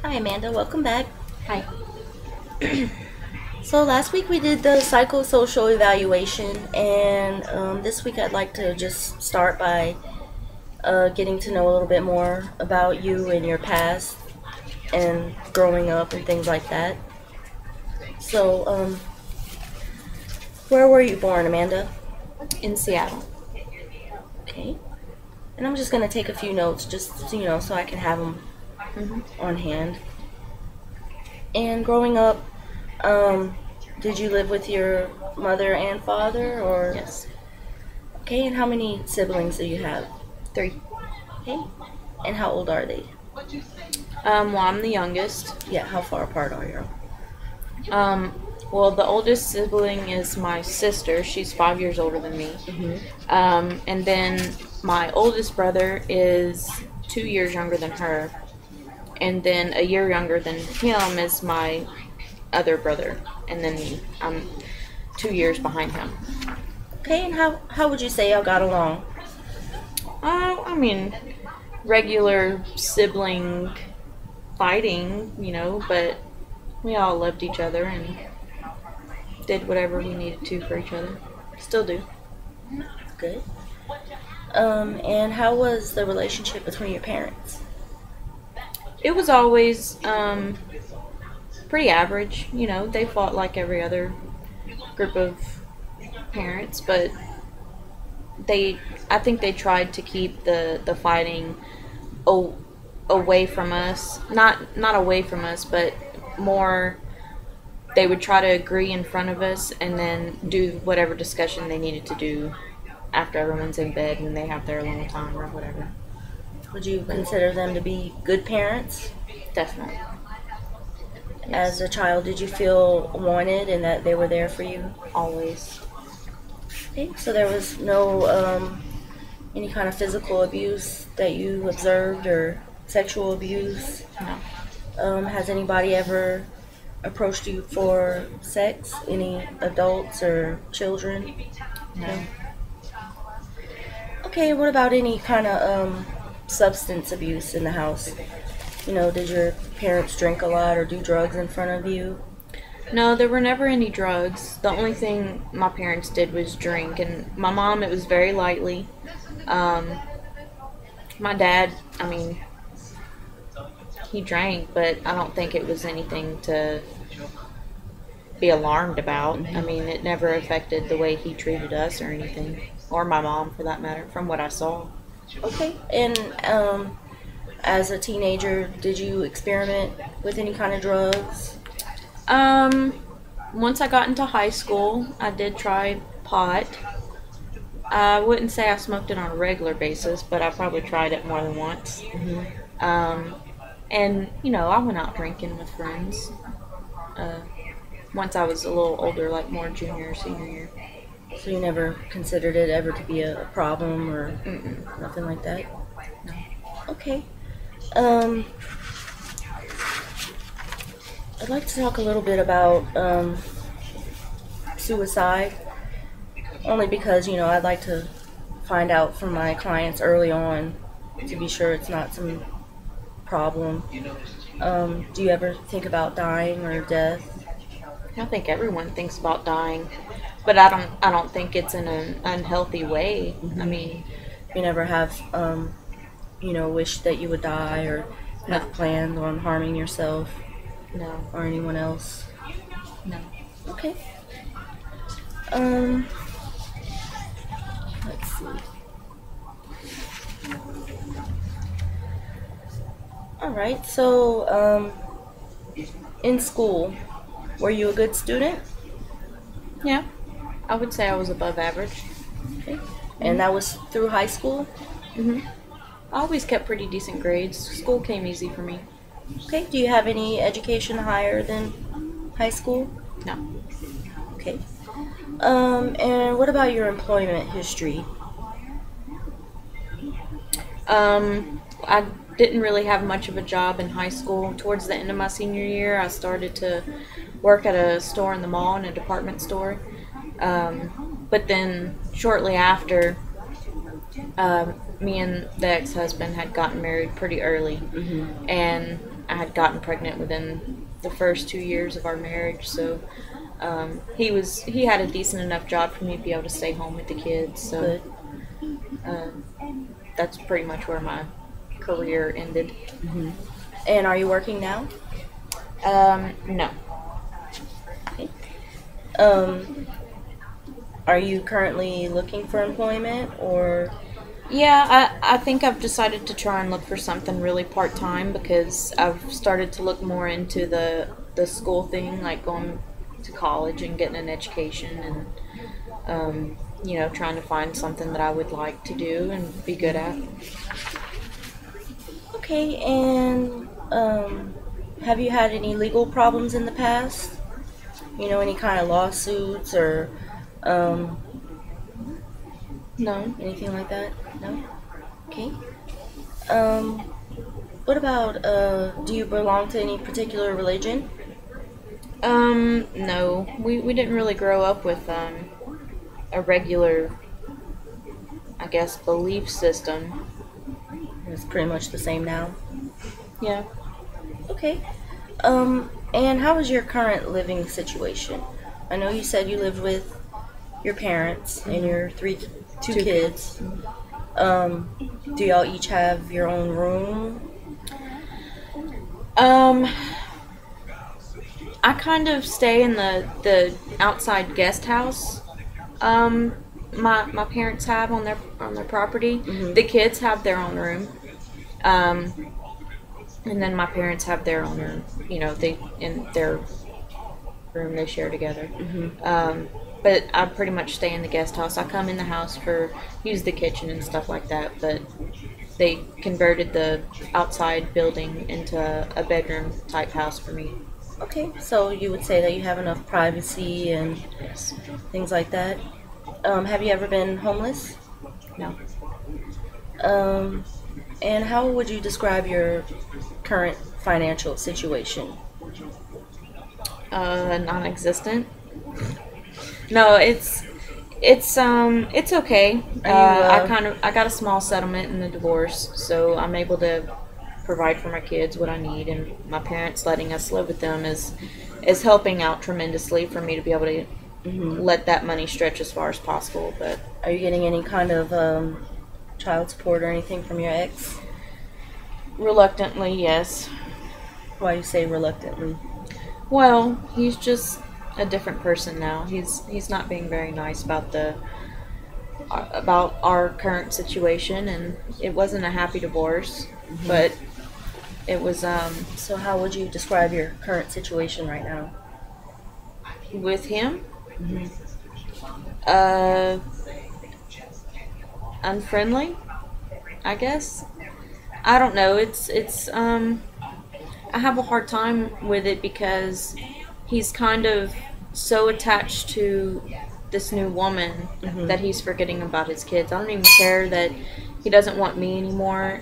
Hi Amanda, welcome back. Hi. So last week we did the psychosocial evaluation, and this week I'd like to just start by getting to know a little bit more about you and your past and growing up and things like that. So, where were you born, Amanda? In Seattle. Okay. And I'm just gonna take a few notes, just so I can have them on hand. And growing up, um, did you live with your mother and father, or? Yes. Okay, and how many siblings do you have? 3. Okay, and how old are they? Well, I'm the youngest. Yeah, how far apart are you? Well, the oldest sibling is my sister. She's 5 years older than me. And then my oldest brother is 2 years younger than her. And then a year younger than him is my other brother. And then I'm 2 years behind him. Okay, and how would you say y'all got along? I mean, regular sibling fighting, but we all loved each other and did whatever we needed to for each other. Still do. Good. And how was the relationship between your parents? It was always pretty average. They fought like every other group of parents, but I think they tried to keep the fighting away from us. Not away from us, but more. They would try to agree in front of us and then do whatever discussion they needed to do after everyone's in bed when they have their alone time or whatever. Would you consider them to be good parents? Definitely. As a child, did you feel wanted and that they were there for you? Always. Okay, so there was no any kind of physical abuse that you observed or sexual abuse? No. Has anybody ever approached you for sex? Any adults or children? No. Okay, what about any kind of substance abuse in the house? Did your parents drink a lot or do drugs in front of you? No, there were never any drugs. The only thing my parents did was drink, and my mom, it was very lightly. My dad, I mean, he drank, but I don't think it was anything to be alarmed about. I mean, it never affected the way he treated us or anything, or my mom for that matter, from what I saw. Okay, and as a teenager, did you experiment with any kind of drugs? Once I got into high school, I did try pot. I wouldn't say I smoked it on a regular basis, but I probably tried it more than once. And, I went out drinking with friends. Once I was a little older, like more junior or senior year. So you never considered it ever to be a problem or nothing like that? No. Okay. I'd like to talk a little bit about suicide, only because, I'd like to find out from my clients early on to be sure it's not some problem. Do you ever think about dying or death? I think everyone thinks about dying, but I don't think it's in an unhealthy way. I mean, You never have, wish that you would die or have planned on harming yourself no, or anyone else? no. Okay. Let's see. All right. So, in school, were you a good student? Yeah, I would say I was above average. Okay. And that was through high school? I always kept pretty decent grades. School came easy for me. Okay. Do you have any education higher than high school? No. Okay. And what about your employment history? I didn't really have much of a job in high school. Towards the end of my senior year, I started to work at a store in the mall, in a department store. But then shortly after, me and the ex-husband had gotten married pretty early, Mm-hmm. and I had gotten pregnant within the first 2 years of our marriage. So he had a decent enough job for me to be able to stay home with the kids. So Good. um, that's pretty much where my career ended. Mm-hmm. And are you working now? No. Okay. Um, are you currently looking for employment or? Yeah, I think I've decided to try and look for something really part time because I've started to look more into the school thing, like going to college and getting an education, and trying to find something that I would like to do and be good at. Okay, and have you had any legal problems in the past? You know, any kind of lawsuits or um, No. anything like that? No? Okay. Um, what about, do you belong to any particular religion? No. We didn't really grow up with a regular, I guess, belief system. It's pretty much the same now. Yeah. Okay. And how is your current living situation? I know you said you lived with your parents and your two kids. Do y'all each have your own room? Um, I kind of stay in the outside guest house. My parents have on their property. Mhm. The kids have their own room. Um, and then my parents have their own room. They in their room they share together. But I pretty much stay in the guest house. I come in the house for use the kitchen and stuff like that. But they converted the outside building into a bedroom type house for me. Okay, so you would say that you have enough privacy and Yes. things like that. Have you ever been homeless? No. Um, and how would you describe your current financial situation? Non-existent. No, it's okay. I got a small settlement in the divorce, so I'm able to provide for my kids what I need, and my parents letting us live with them is helping out tremendously for me to be able to let that money stretch as far as possible. But Are you getting any kind of child support or anything from your ex? reluctantly, yes. Why you say reluctantly? Well, he's just a different person now. He's not being very nice about our current situation, and it wasn't a happy divorce, but it was So how would you describe your current situation right now? with him. Mm-hmm. Uh, Unfriendly, I guess. I don't know. It's I have a hard time with it because he's kind of so attached to this new woman that he's forgetting about his kids. I don't even care that he doesn't want me anymore.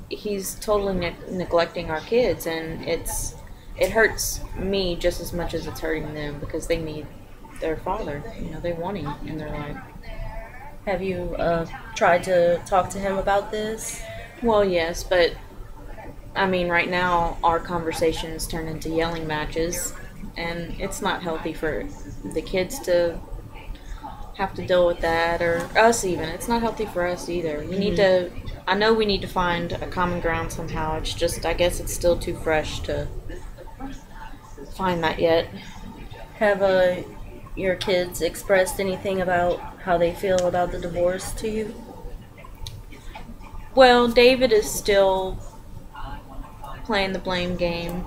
He's totally neglecting our kids, and it hurts me just as much as it's hurting them because they need their father. They want him in their life. Have you tried to talk to him about this? Well, yes, but I mean, right now our conversations turn into yelling matches, and it's not healthy for the kids to have to deal with that, or us even. It's not healthy for us either. We need to. I know we need to find a common ground somehow. It's just, I guess, it's still too fresh to find that yet. Have your kids expressed anything about how they feel about the divorce to you? Well, David is still playing the blame game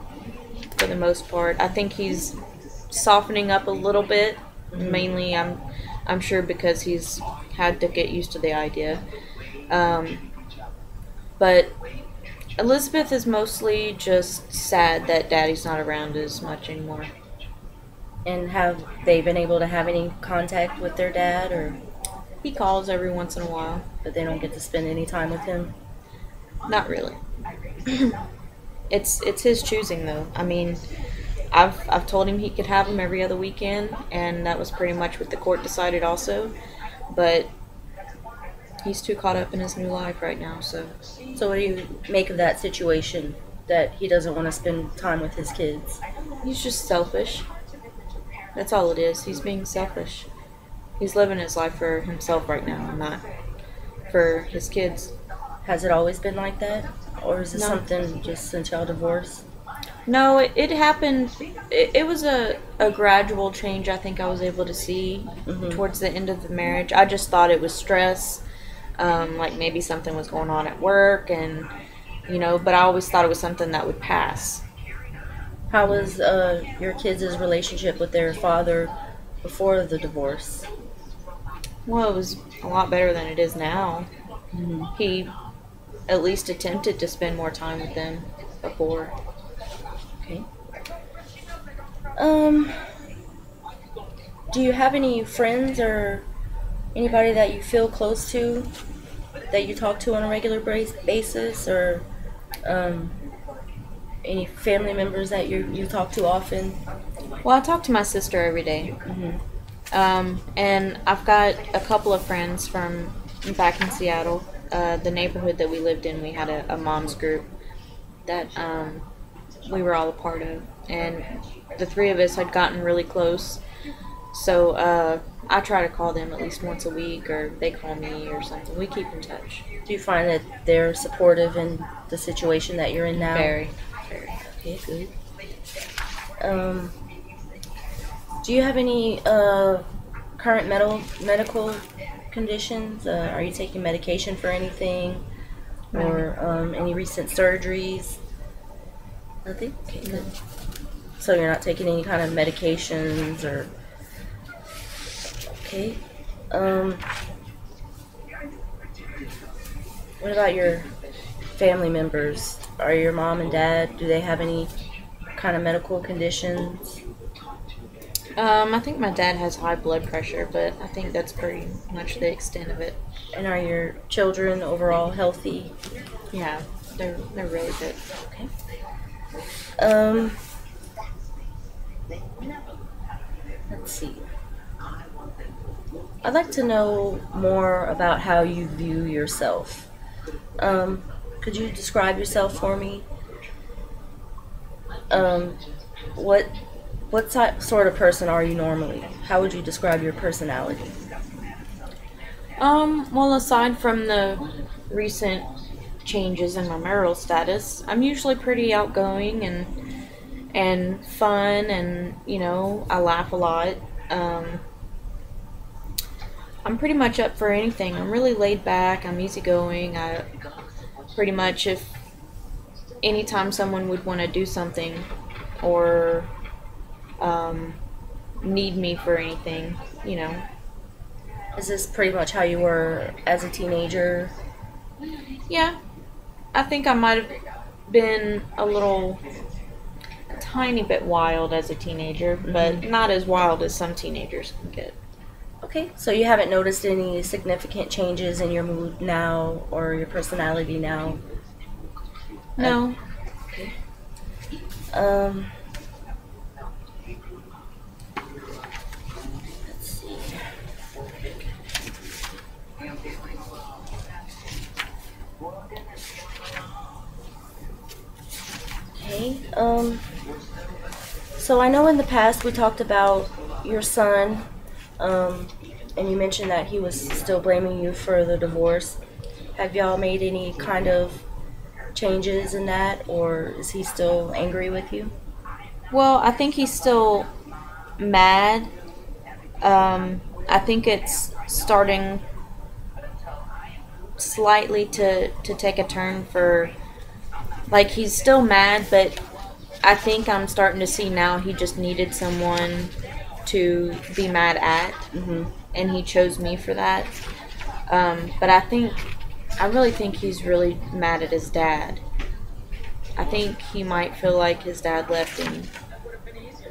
for the most part. I think he's softening up a little bit. Mainly, I'm sure because he's had to get used to the idea. But Elizabeth is mostly just sad that Daddy's not around as much anymore. And have they been able to have any contact with their dad, or He calls every once in a while. but they don't get to spend any time with him? Not really. It's his choosing though. I mean, I've told him he could have them every other weekend, and that was pretty much what the court decided also. But he's too caught up in his new life right now. So So what do you make of that situation, that he doesn't want to spend time with his kids? he's just selfish. That's all it is. He's being selfish. He's living his life for himself right now, not for his kids. Has it always been like that? Or is it No. something just since y'all divorced? No, it happened. It was a gradual change. I think I was able to see towards the end of the marriage. I just thought it was stress, like maybe something was going on at work, and but I always thought it was something that would pass. How was your kids' relationship with their father before the divorce? Well, it was a lot better than it is now. He at least attempted to spend more time with them before. Okay. Do you have any friends or anybody that you feel close to that you talk to on a regular basis, or any family members that you talk to often? Well, I talk to my sister every day. And I've got a couple of friends from back in Seattle. The neighborhood that we lived in, we had a mom's group that we were all a part of. And the three of us had gotten really close. So I try to call them at least once a week, or they call me or something. We keep in touch. Do you find that they're supportive in the situation that you're in now? Very. Okay, good. Do you have any current medical conditions? Are you taking medication for anything, or any recent surgeries? Nothing? Okay, good. So you're not taking any kind of medications, or... Okay. What about your family members? Are your mom and dad, do they have any kind of medical conditions? I think my dad has high blood pressure, but I think that's pretty much the extent of it. And are your children overall healthy? Yeah, they're really good. Okay. Let's see. I'd like to know more about how you view yourself. Could you describe yourself for me? What sort of person are you normally? How would you describe your personality? Well, aside from the recent changes in my marital status, I'm usually pretty outgoing and fun, and I laugh a lot. I'm pretty much up for anything. I'm really laid back. I'm easygoing. I pretty much, if anytime someone would want to do something or need me for anything. Is this pretty much how you were as a teenager? Yeah, I think I might have been a tiny bit wild as a teenager, but not as wild as some teenagers can get. Okay, so you haven't noticed any significant changes in your mood now or your personality now? No. Okay. Let's see. Okay, so I know in the past we talked about your son, and you mentioned that he was still blaming you for the divorce. Have y'all made any kind of changes in that, or is he still angry with you? Well, I think he's still mad. I think it's starting slightly to take a turn for, like, he's still mad, but I think I'm starting to see now he just needed someone to be mad at, and he chose me for that. But I really think he's really mad at his dad. I think he might feel like his dad left him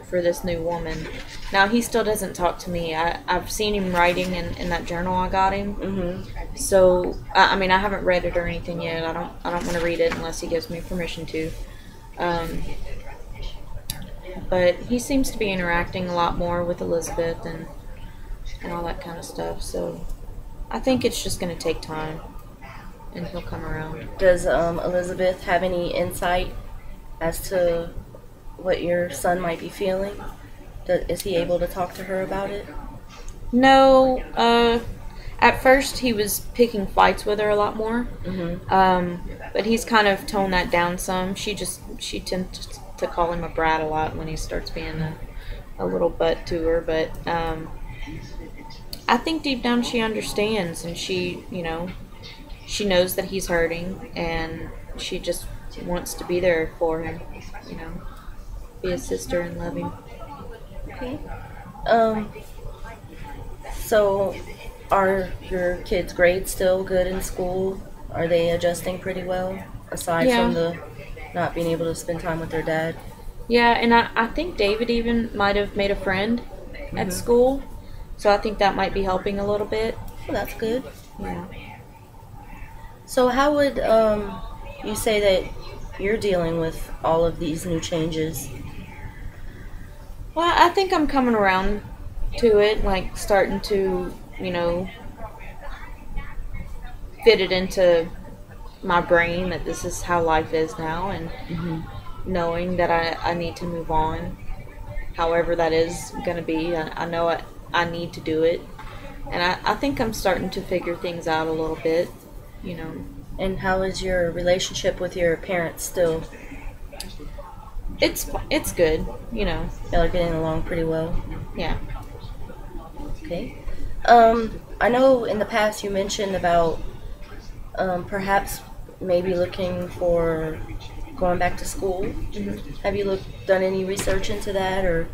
for this new woman. Now, he still doesn't talk to me. I've seen him writing in that journal I got him. So, I mean, I haven't read it or anything yet. I don't want to read it unless he gives me permission to. But he seems to be interacting a lot more with Elizabeth and all that kind of stuff. So I think it's just going to take time, and he'll come around. Does Elizabeth have any insight as to what your son might be feeling? Is he able to talk to her about it? No, at first he was picking fights with her a lot more. But he's kind of toned that down some. She tends to call him a brat a lot when he starts being a little butt to her. But I think deep down she understands, and she knows that he's hurting, and she just wants to be there for him. Be a sister and love him. Okay. So, are your kids' grades still good in school? Are they adjusting pretty well, aside from the not being able to spend time with their dad? Yeah, and I think David even might have made a friend at school, so I think that might be helping a little bit. Well, that's good. Yeah. So how would you say that you're dealing with all of these new changes? Well, I think I'm coming around to it, like starting to, fit it into my brain that this is how life is now, and knowing that I need to move on, however that is going to be. I know I need to do it, and I think I'm starting to figure things out a little bit, And how is your relationship with your parents still? It's good, Y'all are getting along pretty well. Yeah. Okay. I know in the past you mentioned about perhaps maybe looking for going back to school. Have you done any research into that or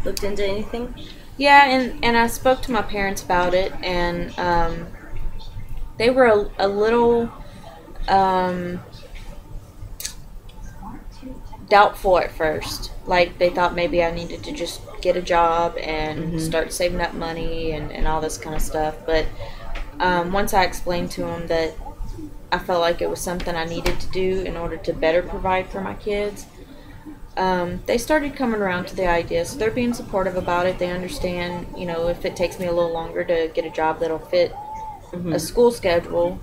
looked into anything? Yeah, and I spoke to my parents about it, and they were a little doubtful at first. Like, they thought maybe I needed to just get a job and start saving up money and all this kind of stuff. But once I explained to them that I felt like it was something I needed to do in order to better provide for my kids, they started coming around to the idea. So they're being supportive about it. They understand, if it takes me a little longer to get a job that'll fit a school schedule,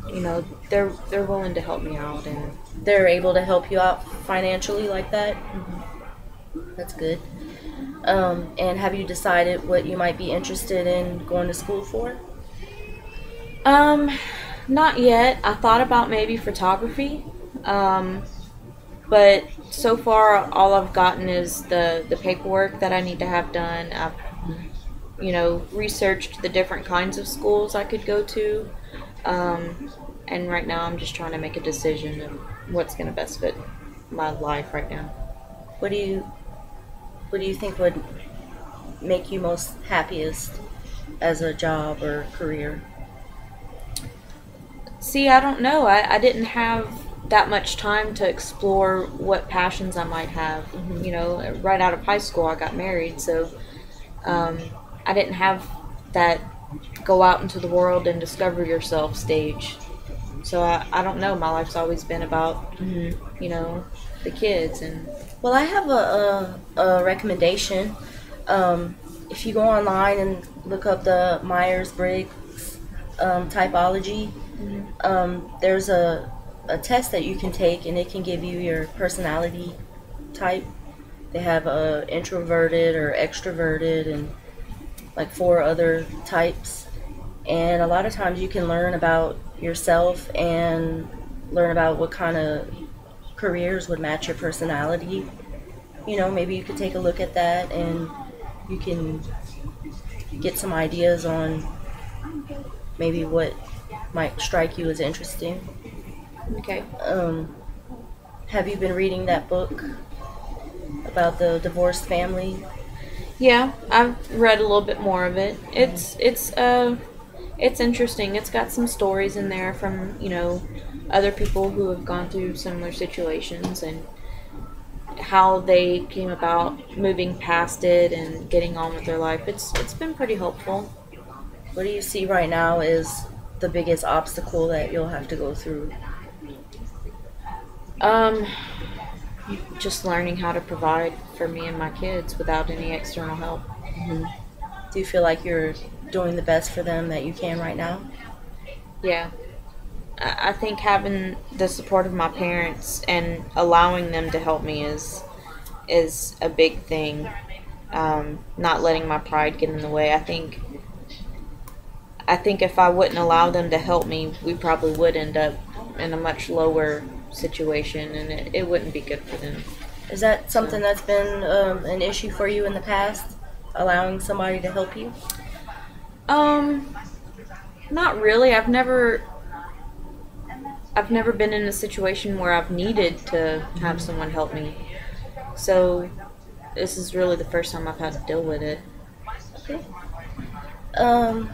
they're willing to help me out, and they're able to help you out financially like that. That's good. And have you decided what you might be interested in going to school for? Not yet. I thought about maybe photography, but so far all I've gotten is the paperwork that I need to have done. I've researched the different kinds of schools I could go to, and right now I'm just trying to make a decision of what's going to best fit my life right now. What do you think would make you most happiest as a job or career? See, I don't know. I didn't have that much time to explore what passions I might have. Right out of high school I got married, so I didn't have that go out into the world and discover yourself stage. So I don't know. My life's always been about, the kids. And well, I have a recommendation. If you go online and look up the Myers-Briggs typology, there's a test that you can take, and it can give you your personality type. They have introverted or extroverted and like 4 other types. And a lot of times you can learn about yourself and learn about what kind of careers would match your personality. Maybe you could take a look at that, and you can get some ideas on maybe what might strike you as interesting. okay. Have you been reading that book about the divorced family? Yeah, I've read a little bit more of it. It's interesting. It's got some stories in there from, other people who have gone through similar situations, and how they came about moving past it and getting on with their life. It's been pretty helpful. What do you see right now is the biggest obstacle that you'll have to go through? Just learning how to provide for me and my kids without any external help. Do you feel like you're doing the best for them that you can right now? Yeah. I think having the support of my parents and allowing them to help me is a big thing. Not letting my pride get in the way. I think if I wouldn't allow them to help me, we probably would end up in a much lower situation, and it wouldn't be good for them. Is that something that's been an issue for you in the past? Allowing somebody to help you? Um, Not really. I've never been in a situation where I've needed to have someone help me. So this is really the first time I've had to deal with it. Okay. Um,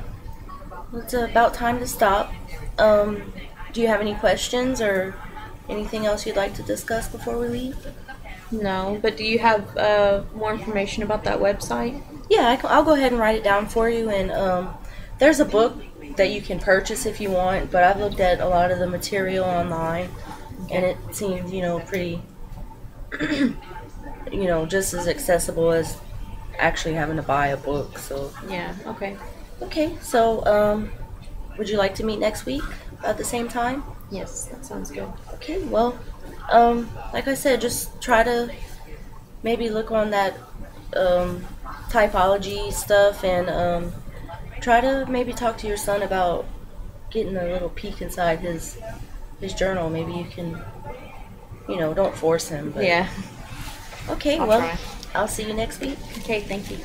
it's about time to stop. Do you have any questions or anything else you'd like to discuss before we leave? No, but do you have more information about that website? Yeah, I'll go ahead and write it down for you. And there's a book that you can purchase if you want, but I've looked at a lot of the material online, and it seems, pretty, just as accessible as actually having to buy a book. So, Yeah, okay. okay. So, would you like to meet next week at the same time? Yes, that sounds good. Okay. Well, like I said, just try to maybe look on that um, typology stuff and try to maybe talk to your son about getting a little peek inside his journal. Maybe you can, don't force him. But Yeah, okay, I'll well, try. I'll see you next week. Okay, thank you.